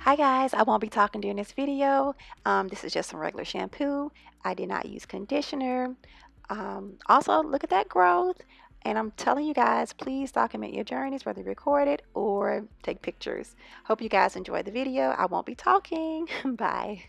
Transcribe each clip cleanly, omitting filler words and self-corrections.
Hi guys, I won't be talking during this video. This is just some regular shampoo. I did not use conditioner. Also, look at that growth. And I'm telling you guys, please document your journeys, whether you record it or take pictures. Hope you guys enjoyed the video. I won't be talking. Bye.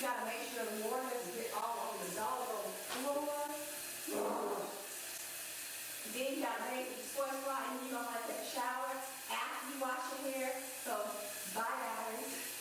Gotta make sure the water doesn't get all over the doggone floor. Then you gotta make the sweat fly and you don't want to take a shower after you wash your hair. So bye guys.